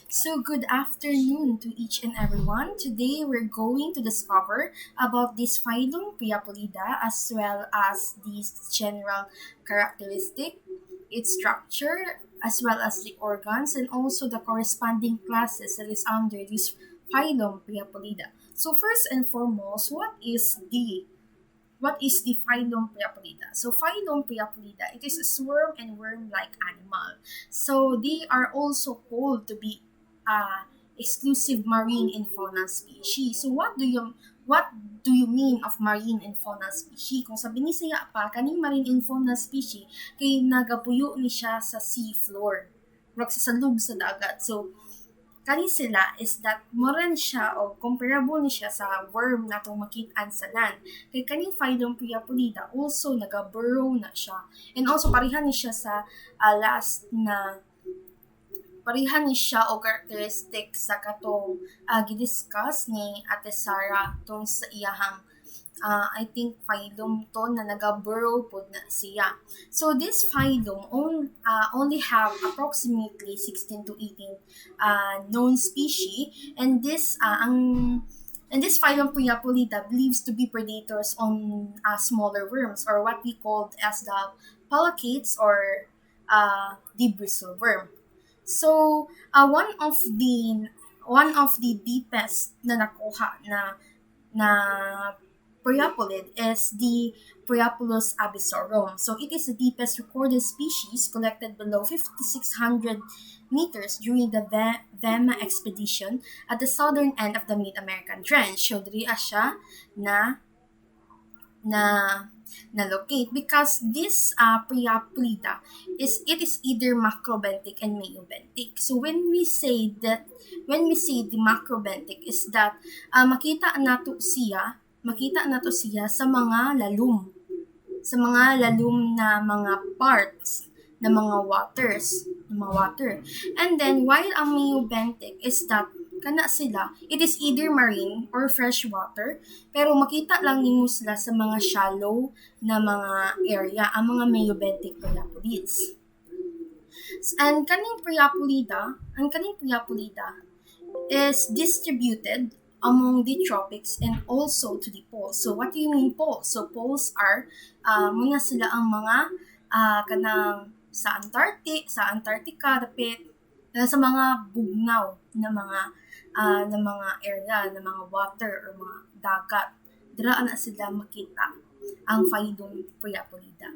So, good afternoon to each and everyone. Today, we're going to discover about this Phylum Priapulida as well as this general characteristic, its structure, as well as the organs, and also the corresponding classes that is under this Phylum Priapulida. So, first and foremost, what is the Phylum Priapulida? So Phylum Priapulida, it is a swarm and worm-like animal. So they are also called to be exclusive marine and faunal species. So what do you mean of marine and faunal species? Kung sabi ni siya pa, kaning marine and faunal species, kay nagapuyo ni siya sa sea floor. Wag sa salub sa dagat. So, kani sila is that moran siya o comparable ni siya sa worm na itong makit-an sa land. Kay kaning Phylum Priapulida also nagaburrow na siya. And also parihan ni siya sa last na parihan ni siya o characteristic sa katong gidiscuss ni Ate Sara tong sa iyahang I think phylum to na nagaburrow po na siya. So this phylum only have approximately 16 to 18 known species, and this phylum Priapulida believes to be predators on smaller worms, or what we called as the pollacates or the bristle worm. So one of the deepest na nakuha na Priapulid is the Priapulus abyssorum. So it is the deepest recorded species collected below 5,600 meters during the Vema expedition at the southern end of the Mid-American Trench. So diri siya na na locate because this Priapulida is either macrobentic and meiobentic. So when we say the macrobentic is that makita nato siya sa mga lalum na mga parts na mga water. And then while ang meiobentic is that it is either marine or freshwater, pero makita lang nimo sila sa mga shallow na mga area, ang mga meiobentic priapulids. Ang kaning Priapulida is distributed among the tropics and also to the poles. So what do you mean poles? So poles are muna sila ang mga kanang sa Antarctica dapit sa mga bugnaw na mga area, na mga water or mga dagat. Dira na sila makita ang Phylum Priapulida.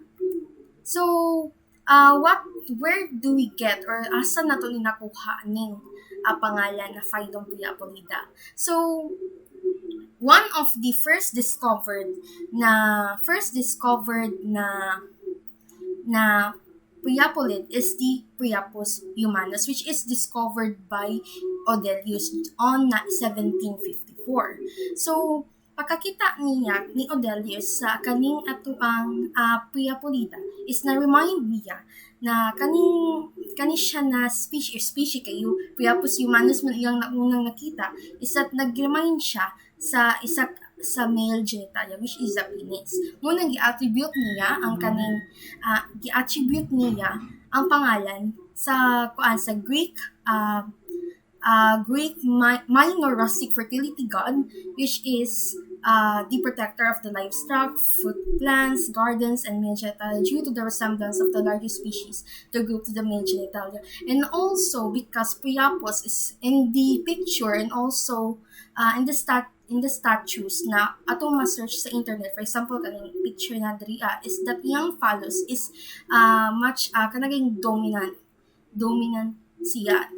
So where do we get or asa nato ni nakuha ning pangalan na Phylum Priapulida? So one of the first discovered na Priapulid is the Priapus humanus, which is discovered by Odelius on 1754. So pagkakita ni Odelius sa kaning atuang Priapulida is na-remind niya na kani siya na species kayo Priapus humanus man iyang unang nakita is that nag-remind siya sa male genitalia, which is the penis. Ngunang gi-attribute niya ang pangalan sa Greek minor rustic fertility god, which is the protector of the livestock, fruit plants, gardens, and male genitalia due to the resemblance of the largest species, the group to the male genitalia. And also because Priapus is in the picture and also in the statues na atong ma-search sa internet, for example kaning picture na diri is that iyang phallus is much kanaging dominant siya.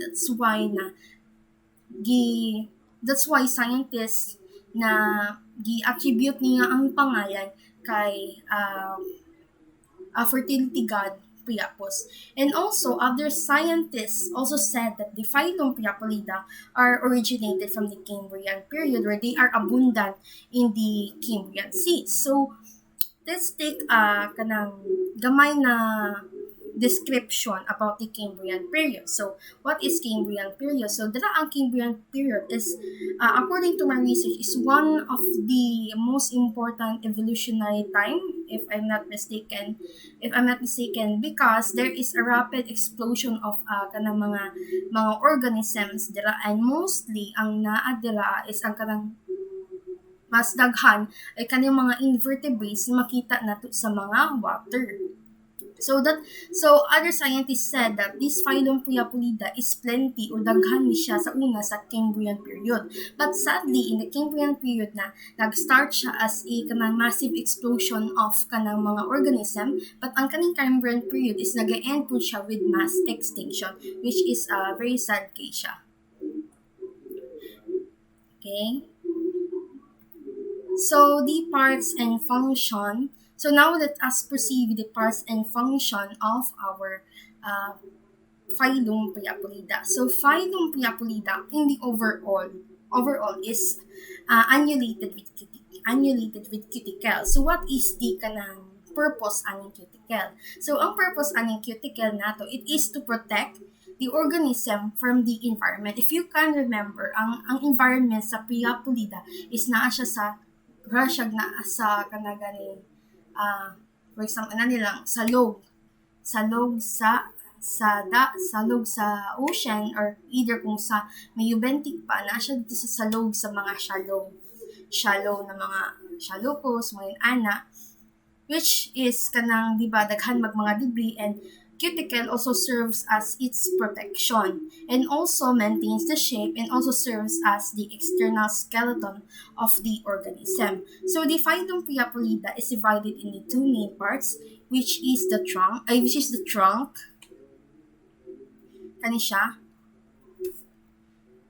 That's why scientists na gi-attribute niya ang pangalan kay fertility god Priapus. And also, other scientists also said that the Phylum Priapulida are originated from the Cambrian period, where they are abundant in the Cambrian seas. So let's take kanang gamay na description about the Cambrian period. So, what is Cambrian period? So, ang Cambrian period is, according to my research, is one of the most important evolutionary time, if I'm not mistaken, because there is a rapid explosion of kanang mga organisms dira, and mostly ang naa dira is ang kanang mas daghan ay kanang mga invertebrates na makita nato sa mga water. So other scientists said that this Phylum Priapulida is plenty o daghan ni siya sa una sa Cambrian period. But sadly, in the Cambrian period na nag-start siya as a kanang massive explosion of kanang mga organism, but ang kaning Cambrian period is nag-end po siya with mass extinction, which is a very sad case siya. Okay? So the parts and function. So now let us proceed with the parts and function of our Phylum Priapulida. So Phylum Priapulida in the overall is annulated with cuticle. So what is the kanang purpose aning cuticle? So ang purpose aning cuticle nato, it is to protect the organism from the environment. If you can remember, ang environment sa Priapulida is naa siya sa rasyag na sa kanagani for example, nilang salog sa ocean, or either kung sa may bentic pa na siya dito sa salog sa mga shallow na mga shallow coast, mga ana, which is kanang diba daghan mga debris, and cuticle also serves as its protection and also maintains the shape and also serves as the external skeleton of the organism. So the Phylum Priapulida is divided into two main parts, which is the trunk, kani siya,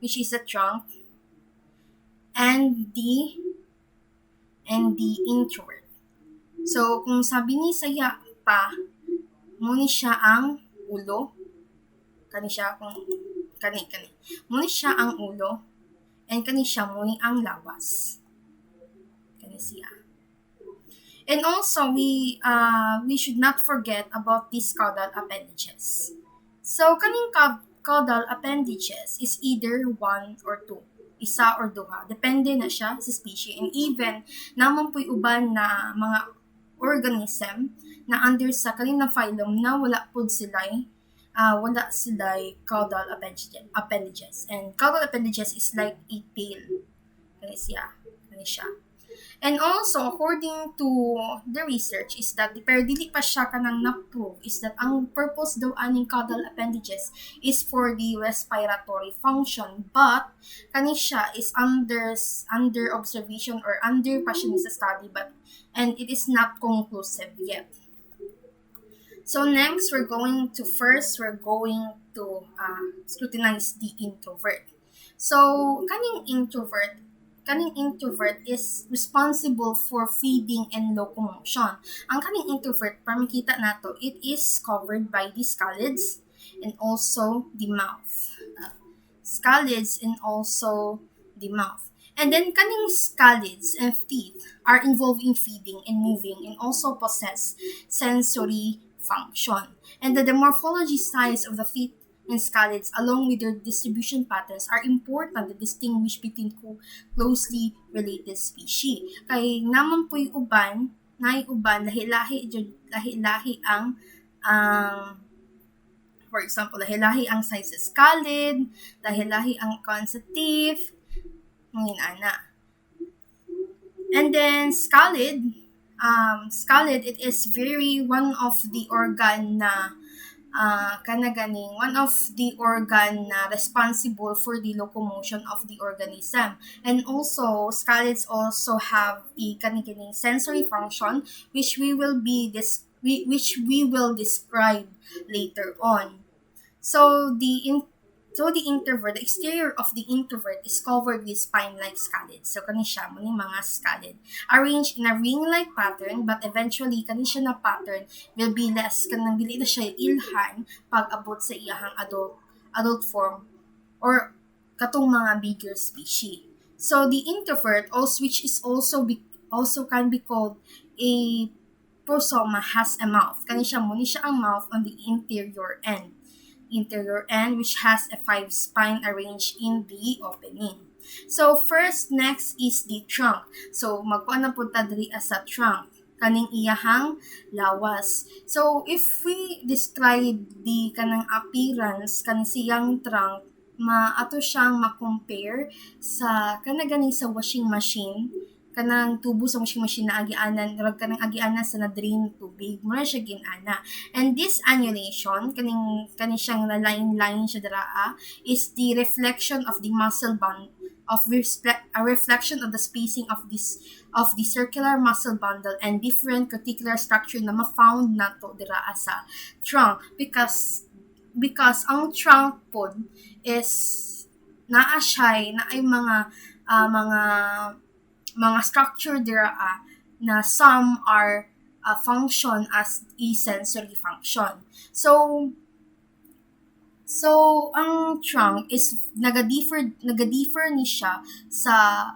which is the trunk, and the introvert. So kung sabi ni saya pa, muni siya ang ulo, kani siya muni siya ang ulo, and kani siya muni ang lawas, kani siya. And also we should not forget about these caudal appendages. So kaning caudal appendages is either one or two, isa or duha, depende na siya sa species, and even naman po'y uban na mga organism na under sa kanina phylum na wala sila'y caudal appendages. And caudal appendages is like a tail. Kani siya. And also, according to the research, is that pero dili pa siya kanang na-prove, is that ang purpose daw aning caudal appendages is for the respiratory function, but kani siya is under observation or under pa siya sa study, and it is not conclusive yet. So next, we're going to scrutinize the introvert. So kaning introvert is responsible for feeding and locomotion. Ang kaning introvert, para makita nato, it is covered by the scallids and also the mouth. And then kaning scallids and teeth are involved in feeding and moving and also possess sensory function. And the morphology size of the feet and scallids along with their distribution patterns are important to distinguish between closely related species. Kay naman po'y uban lahi-lahi ang for example, lahi-lahi ang size sa scallid, lahi-lahi ang teeth, ngayon ana. And then scallid, it is very one of the organ na responsible for the locomotion of the organism. And also, scallids also have a kaniganing sensory function, which we will describe later on. So the exterior of the introvert is covered with spine-like scallids. So kani siya mo ni mga scallid arranged in a ring-like pattern, but eventually kani siya na pattern will be less kanang dili na siya ilhan pag abot sa iyahang adult form or katong mga bigger species. So the introvert, which is also can be called a prosoma has a mouth. Kani siya mo ni siya ang mouth on the interior end, which has a 5 spine arranged in the opening. So first, next is the trunk. So magkuan na punta diri sa trunk, kaning iyahang lawas. So if we describe the kanang appearance kaning siyang trunk, ato siyang ma-compare sa kanang sa washing machine, kanang tubo sa washing machine na agianan, rag kanang agianan sa na-drain tubig, mura siya ginana. And this annulation, kaning siyang line siya draa, is the reflection of the muscle band a reflection of the spacing of the circular muscle bundle and different cuticular structure na ma-found nato dira sa trunk, because ang trunk pod is naa siya na ay mga structure dira na some are function as a sensory function. So ang trunk is naga-differ ni siya sa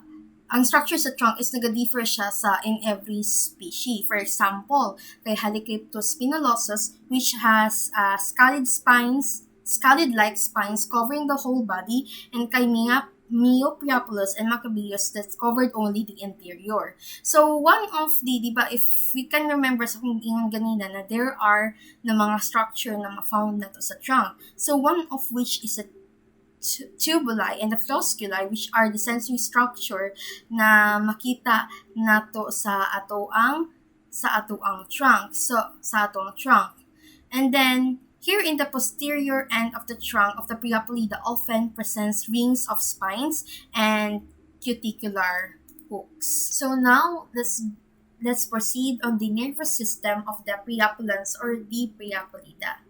ang structure sa trunk is naga-differ siya sa in every species. For example, kay Helichrystus spinolosus, which has scallid-like spines covering the whole body, and kay Priapulus and Maccabeus that's covered only the interior. So one of the, di ba, if we can remember sa kung ingon ganina na there are na mga structure na ma-found na to sa trunk. So one of which is a tubuli and the flosculi, which are the sensory structure na makita nato sa atoang trunk. So sa atong trunk. And then here in the posterior end of the trunk of the Priapulida often presents rings of spines and cuticular hooks. So now let's proceed on the nervous system of the Priapulans or the Priapulida.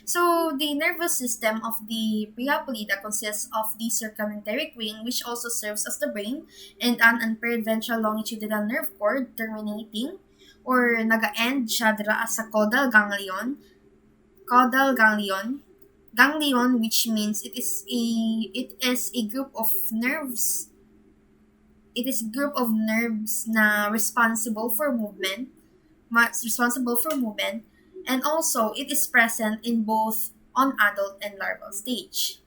So the nervous system of the Priapulida consists of the circumenteric ring, which also serves as the brain, and an unpaired ventral longitudinal nerve cord terminating or naga-end siya dira sa caudal ganglion, which means it is a group of nerves. It is a group of nerves na responsible for movement, and also it is present in both on adult and larval stage.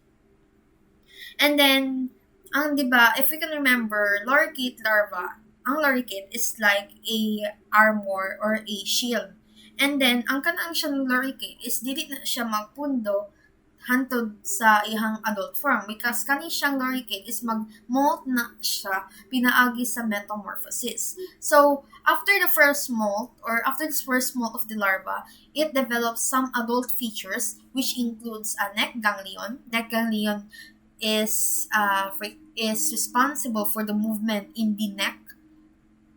And then ang diba, if we can remember, loricate larva, ang loricate is like a armor or a shield. And then, ang kanang siyang loricate is dili na siya magpundo hantod sa ihang adult form, because kani siyang loricate is mag-molt na siya pinaagi sa metamorphosis. So, after this first molt of the larva, it develops some adult features, which includes a neck ganglion. Neck ganglion is responsible for the movement in the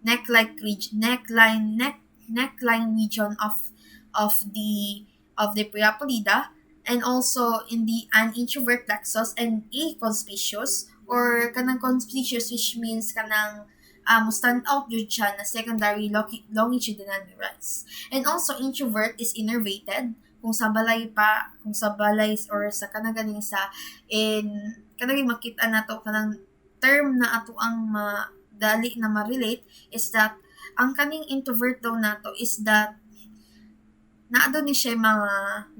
neckline region of the Priapulida, and also in the an introvert plexus and a conspicuous, or kanang conspicuous, which means kanang stand out yun siya na secondary longitudinal neurons. And also introvert is innervated, kung sa balay or sa kanang ganing sa kanang makita nato kanang term na ato ang dali na ma-relate is that ang kaning introvert daw nato is that naado ni siya mga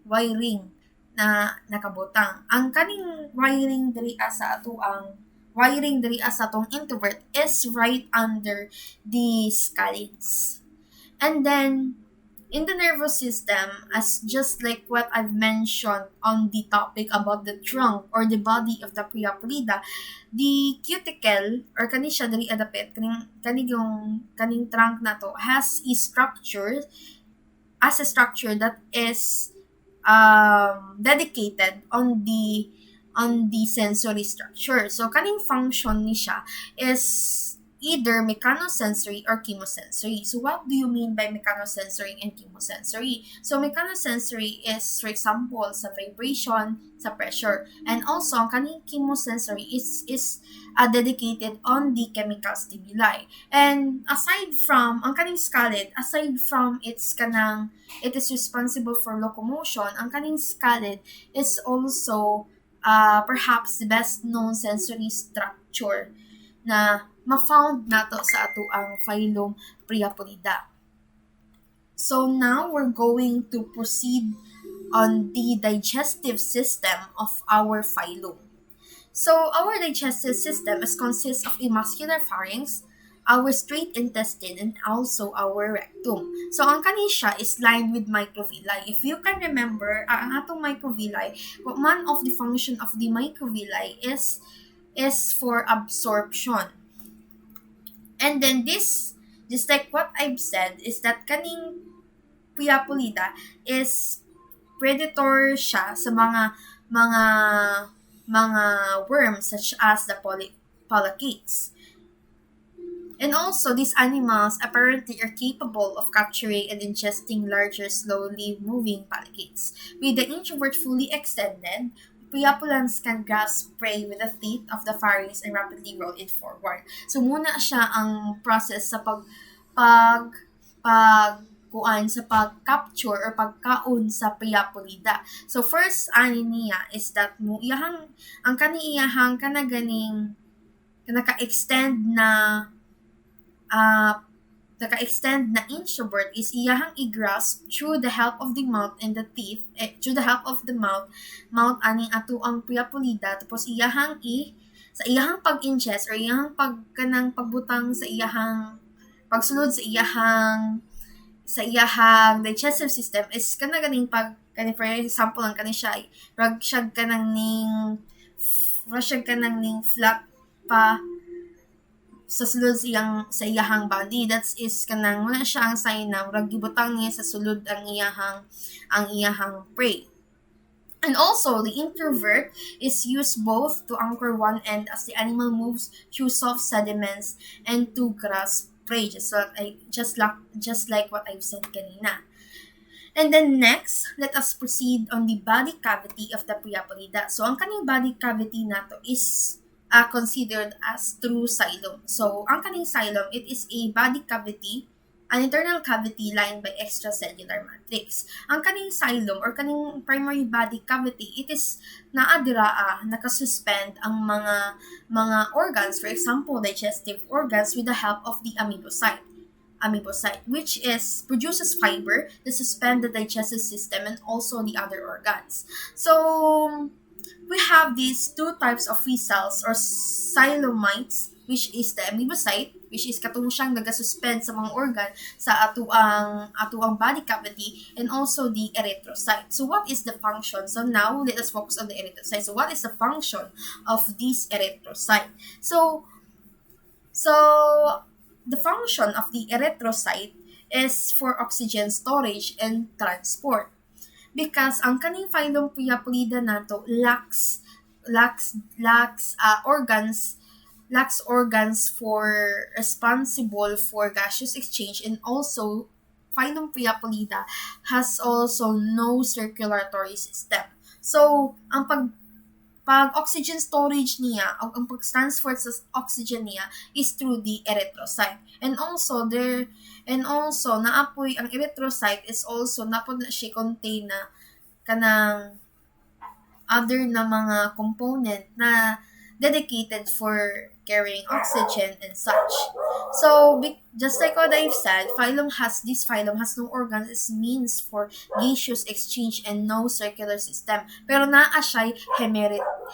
wiring na nakabutang. Ang kaning wiring diri sa atong introvert is right under the scallids. And then in the nervous system, as just like what I've mentioned on the topic about the trunk or the body of the Priapulida, the cuticle or kani siya diri adapet kaning trunk nato has a structure that is dedicated on the sensory structure. So kaning function ni siya is either mechanosensory or chemosensory. So what do you mean by mechanosensory and chemosensory? So mechanosensory is, for example, sa vibration, sa pressure. And also, ang kaning chemosensory is dedicated on the chemical stimuli. And aside from, ang kaning scallid, aside from it is responsible for locomotion, ang kaning scallid is also perhaps the best known sensory structure na ma-found nato sa ato ang Phylum Priapulida. So now we're going to proceed on the digestive system of our phylum. So our digestive system is consists of a muscular pharynx, our straight intestine, and also our rectum. So ang kani siya is lined with microvilli. If you can remember, ang atong microvilli, one of the function of the microvilli is for absorption. And then this, just like what I've said, is that kaning Priapulida is predator siya sa mga mga worms such as the polychaetes. And also, these animals apparently are capable of capturing and ingesting larger, slowly moving polychaetes. With the introvert fully extended, Priapulans can grasp prey with the teeth of the pharynx and rapidly roll it forward. So, muna siya ang process sa pag sa pag-capture or pagkaon sa Priapulida. So, first, ani niya is that ang kaniyahang kanaganing naka-extend na introvert is iyahang i-grasp through the help of the mouth and the teeth, through the help of the mouth aning ato ang Priapulida, tapos sa iyahang pag-ingest or iyahang pagbutang sa iyahang pagsunod sa iyahang digestive system is kanaganing for example ang kani siya rag siya kanang ning flat pa sa sulod sa iyahang body. That is kanang wala siya ang sign na rag gibutang niya sa sulod ang iyahang prey. And also, the introvert is used both to anchor one end as the animal moves through soft sediments and to grasp prey, just like what I've said kanina. And then next, let us proceed on the body cavity of the Priapulida. So, ang kaning body cavity nato is considered as true xylem. So, ang kaning xylem, it is a body cavity, an internal cavity lined by extracellular matrix. Ang kaning xylem or kaning primary body cavity, it is nakasuspend ang mga organs, for example, digestive organs with the help of the amoebocyte, which produces fiber to suspend the digestive system and also the other organs. So, we have these two types of free cells or xylomites, which is the amoebocyte, which is katong siyang nagasuspend sa mga organ sa atuang body cavity, and also the erythrocyte. So what is the function? So now let us focus on the erythrocyte. So what is the function of this erythrocyte? So the function of the erythrocyte is for oxygen storage and transport. Because ang kaning Phylum Priapulida nato lacks organs for responsible for gaseous exchange, and also Phylum Priapulida has also no circulatory system. So ang pag oxygen storage niya o ang pag-transfer sa oxygen niya is through the erythrocyte. And also naapoy ang erythrocyte is also napod na siya contain na kanang other na mga component na dedicated for carrying oxygen and such. So, just like what I've said, this phylum has no organs, is means for gaseous exchange and no circular system. Pero naa siya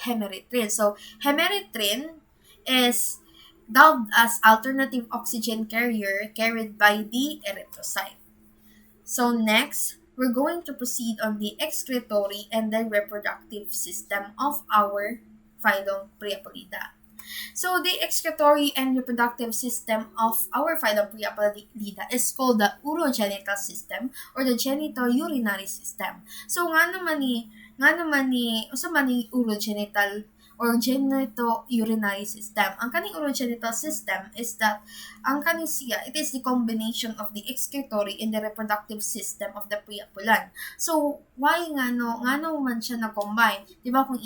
hemerythrin. So, hemerythrin is dubbed as alternative oxygen carrier carried by the erythrocyte. So next, we're going to proceed on the excretory and the reproductive system of our Phylum Priapulida. So the excretory and reproductive system of our Phylum Priapulida is called the urogenital system or the genitourinary system. So nga naman ni urogenital or genitourinary system. Ang kaning urogenital system is that ang kaning siya, it is the combination of the excretory and the reproductive system of the priapulan. So, why ngano man siya na-combine? Di ba kung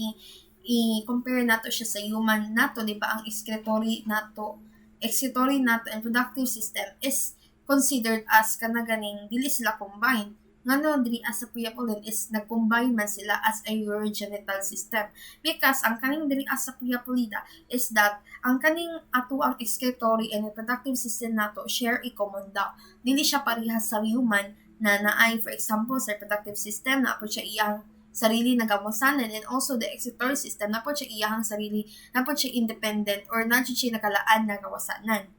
i-compare nato siya sa human nato, di ba ang excretory nato and reproductive system is considered as kanaganing dili sila combined. ngano diri as sa Priapulid is nag-combine man sila as a urogenital system. Because ang kaning diri as sa Priapulida is that ang kaning ato ang excretory and reproductive system nato share a common dock. Dili siya parehas sa human na naay, for example, sa reproductive system na po siya iyang sarili nagawasanan, and also the excretory system na po siya iyang sarili, na po siya independent or na siya nakalaan na gawasanan.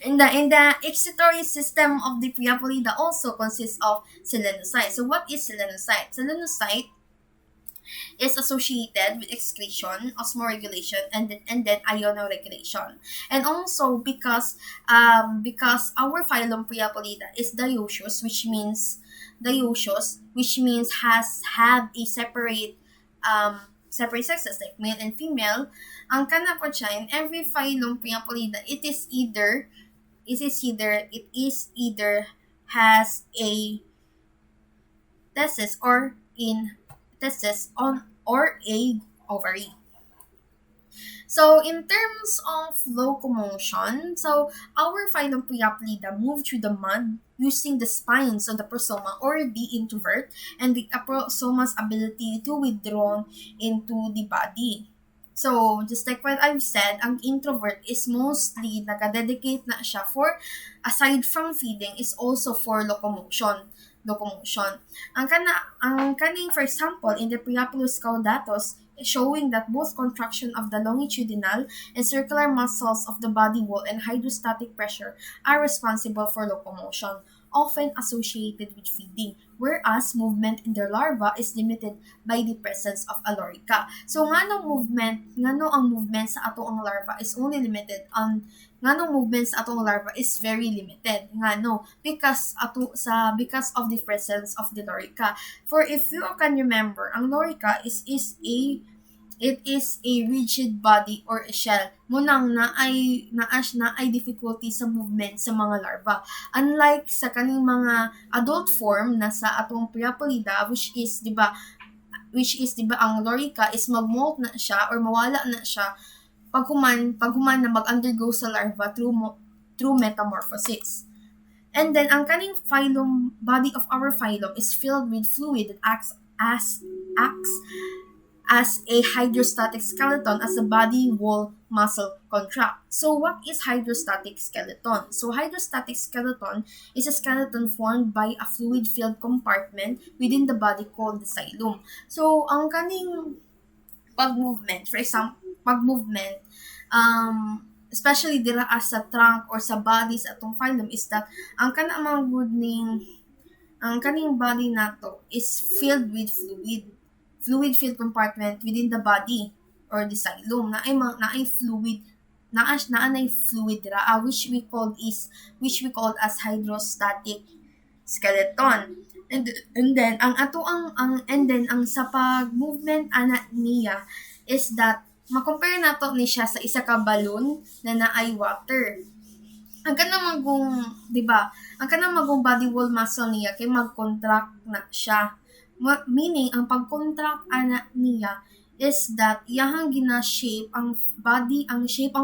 In the excretory system of the Priapulida also consists of selenocyte. So what is selenocyte? Selenocyte is associated with excretion, osmoregulation, and then ionoregulation. And also because our phylum Priapulida is dioecious, which means have a separate sexes like male and female. Ang kana po siya in every phylum Priapulida, it is either has a testis or a ovary. So in terms of locomotion, so our phylum Priapulida move through the mud using the spines of the prosoma or the introvert and the prosoma's ability to withdraw into the body. So, just like what I've said, ang introvert is mostly naka-dedicate na siya for, aside from feeding, is also for locomotion. Ang kaning, for example, in the Priapulus caudatus, showing that both contraction of the longitudinal and circular muscles of the body wall and hydrostatic pressure are responsible for locomotion, often associated with feeding, whereas movement in the larva is limited by the presence of a lorica. So ngano ang movement sa atong larva is only limited on movement sa atong larva is very limited. Because of the presence of the lorica. For if you can remember, ang lorica is a rigid body or a shell. Munang naay difficulty sa movement sa mga larva. Unlike sa kaning mga adult form na sa atong Priapulida, which is 'di ba ang lorica is mag-molt na siya or mawala na siya paghuman na mag-undergo sa larva through metamorphosis. And then ang kaning body of our phylum is filled with fluid that acts as a hydrostatic skeleton as the body wall muscle contract. So what is hydrostatic skeleton? So hydrostatic skeleton is a skeleton formed by a fluid-filled compartment within the body called the xylem. So ang kaning pag-movement, especially dira as sa trunk or sa body sa atong phylum is that ang kaning body nato is filled with fluid-filled compartment within the body or the xylem na ay fluid dira which we call as hydrostatic skeleton. And then ang sa pag-movement ana niya is that ma-compare nato ni siya sa isa ka balloon na naay water. Ang kanang magong body wall muscle niya kay mag-contract na siya. Meaning, ang pag-contract ana niya is that iyahang gina-shape ang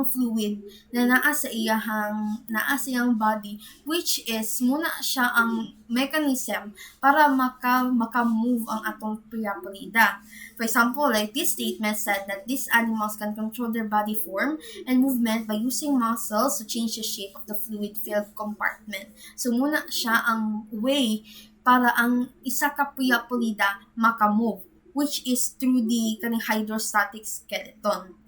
fluid na naa sa iyang body, which is muna siya ang mechanism para maka-move ang atong Priapulida. For example, like this statement said that these animals can control their body form and movement by using muscles to change the shape of the fluid-filled compartment. So muna siya ang way para ang isa ka Priapulida maka-move, which is through the hydrostatic skeleton.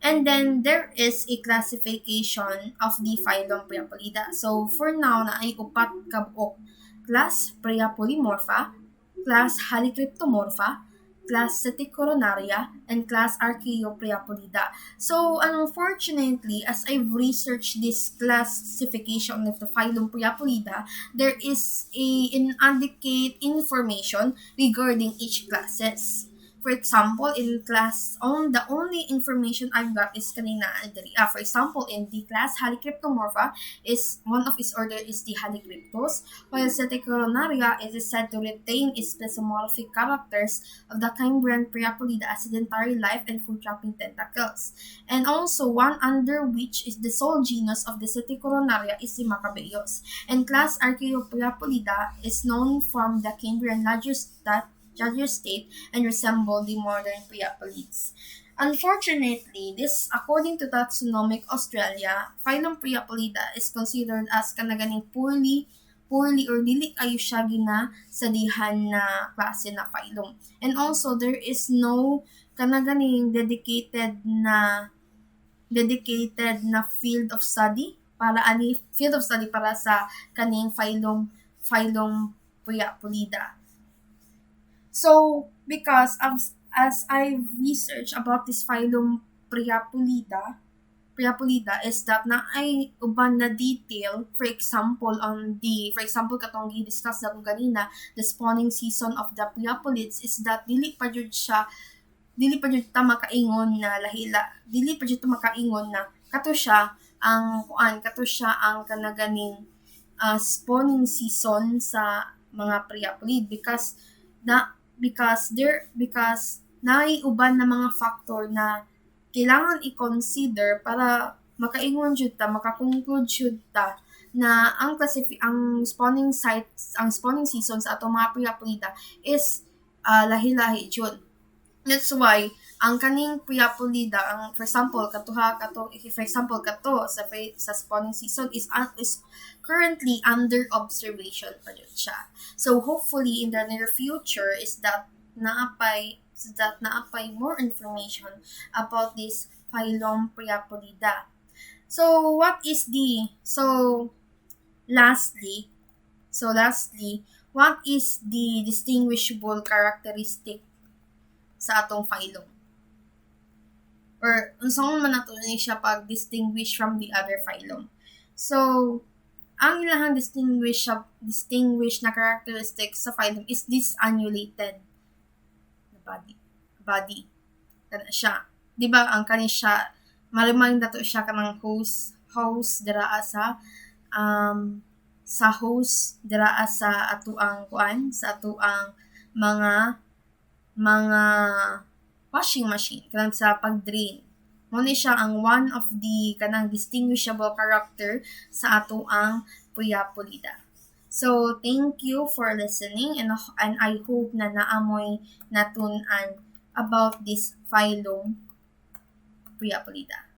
And then there is a classification of the phylum Priapulida. So for now na ay upat ka buok: class Priapulimorpha, class Halicryptomorpha, class Ceticoronaria, and class Archaeopriapulida. So, unfortunately, as I've researched this classification of the phylum Priapulida, there is inadequate information regarding each classes. For for example, in class, the only information I've got is kanina, for example, in the class, Halicryptomorpha is, one of its order is the Halicryptos, while Seticornaria is said to retain its plethomorphic characters of the Cambrian Priapulida as sedentary life and food-trapping tentacles. And also, one under which is the sole genus of the Seticornaria is the Macabeus. And class Archaeopriapulida is known from the Cambrian larger state and resemble the modern Priapulids. Unfortunately, this, according to Taxonomic Australia, Phylum Priapulida is considered as kanaganing poorly or dili kayo siya ginasalihan na klase na phylum. And also, there is no kanaganing dedicated na field of study para sa kaning Phylum Priapulida. So, because as I've researched about this Phylum Priapulida is that na ay uban na detail, for example katong gi-discuss na ko ganina, the spawning season of the Priapulids is that dili pa jud ta makaingon na kato siya ang kanaganing spawning season sa mga Priapulid because naiuban na mga factor na kailangan i-consider para makaingon jud ta, makakonclude jud ta na ang spawning seasons sa atong mga Priapulida is lahi-lahi jud. That's why ang kaning Priapulida, for example kato sa spawning season is currently under observation pa jud siya. So hopefully in the near future is that naapay more information about this Phylum Priapulida. Lastly, what is the distinguishable characteristic sa atong phylum? Or unsang man nato ni siya pag-distinguish from the other phylum? So, ang ilahang distinguish na characteristic sa phylum is this annulated body. Kana siya. Di ba ang kani siya, marimang dato siya kanang host dira sa atuang mga washing machine kanang sa pag-drain. Mo ni siya ang one of the kanang distinguishable character sa atoang Priapulida. So, thank you for listening and I hope na naamoy natun-an about this Phylum Priapulida.